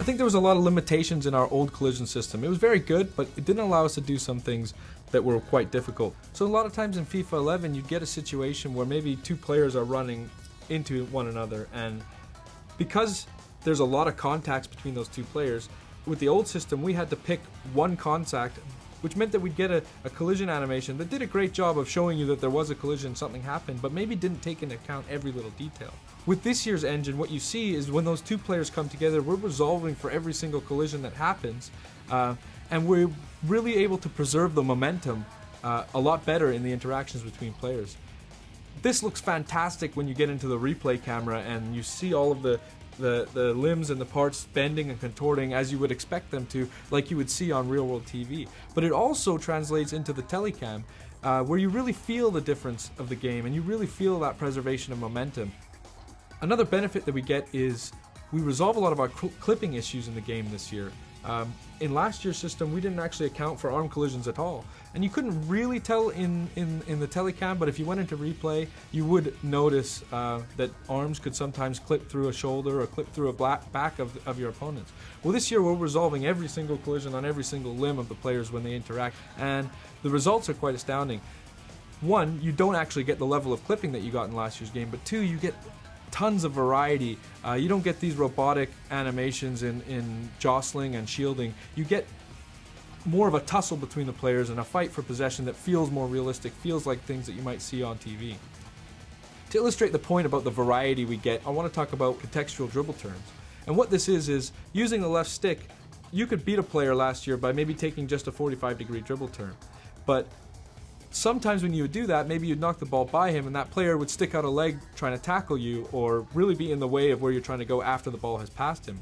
I think there was a lot of limitations in our old collision system. It was very good, but it didn't allow us to do some things that were quite difficult. So a lot of times in FIFA 11, you'd get a situation where maybe two players are running into one another, and because there's a lot of contacts between those two players, with the old system we had to pick one contact, which meant that we'd get a collision animation that did a great job of showing you that there was a collision, something happened, but maybe didn't take into account every little detail. With this year's engine, what you see is when those two players come together, we're resolving for every single collision that happens, and we're really able to preserve the momentum a lot better in the interactions between players. This looks fantastic when you get into the replay camera and you see all of the limbs and the parts bending and contorting as you would expect them to, like you would see on real world TV. But it also translates into the telecam, where you really feel the difference of the game and you really feel that preservation of momentum. Another benefit that we get is we resolve a lot of our clipping issues in the game this year. In last year's system, we didn't actually account for arm collisions at all, and you couldn't really tell in the telecam, but if you went into replay, you would notice that arms could sometimes clip through a shoulder or clip through a back of your opponents. Well, this year we're resolving every single collision on every single limb of the players when they interact, and the results are quite astounding. One, you don't actually get the level of clipping that you got in last year's game, but two, you get tons of variety. You don't get these robotic animations in jostling and shielding. You get more of a tussle between the players and a fight for possession that feels more realistic, feels like things that you might see on TV. To illustrate the point about the variety we get, I want to talk about contextual dribble turns. And what this is using the left stick, you could beat a player last year by maybe taking just a 45-degree dribble turn. But sometimes when you would do that, maybe you'd knock the ball by him and that player would stick out a leg trying to tackle you or really be in the way of where you're trying to go after the ball has passed him.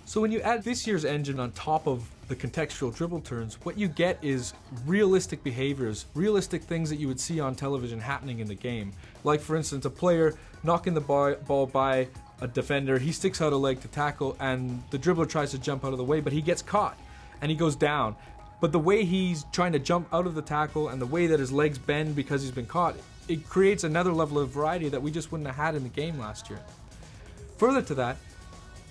So when you add this year's engine on top of the contextual dribble turns, what you get is realistic behaviors, realistic things that you would see on television happening in the game. Like for instance, a player knocking the ball by a defender, he sticks out a leg to tackle and the dribbler tries to jump out of the way, but he gets caught and he goes down. But the way he's trying to jump out of the tackle and the way that his legs bend because he's been caught, it creates another level of variety that we just wouldn't have had in the game last year. Further to that,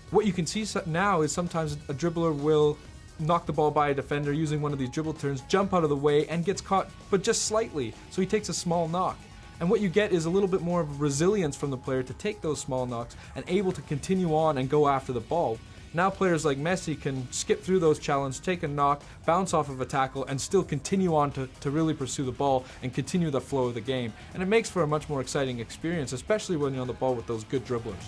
what you can see now is sometimes a dribbler will knock the ball by a defender using one of these dribble turns, jump out of the way and gets caught, but just slightly, so he takes a small knock. And what you get is a little bit more of resilience from the player to take those small knocks and able to continue on and go after the ball. Now players like Messi can skip through those challenges, take a knock, bounce off of a tackle, and still continue on to really pursue the ball and continue the flow of the game. And it makes for a much more exciting experience, especially when you're on the ball with those good dribblers.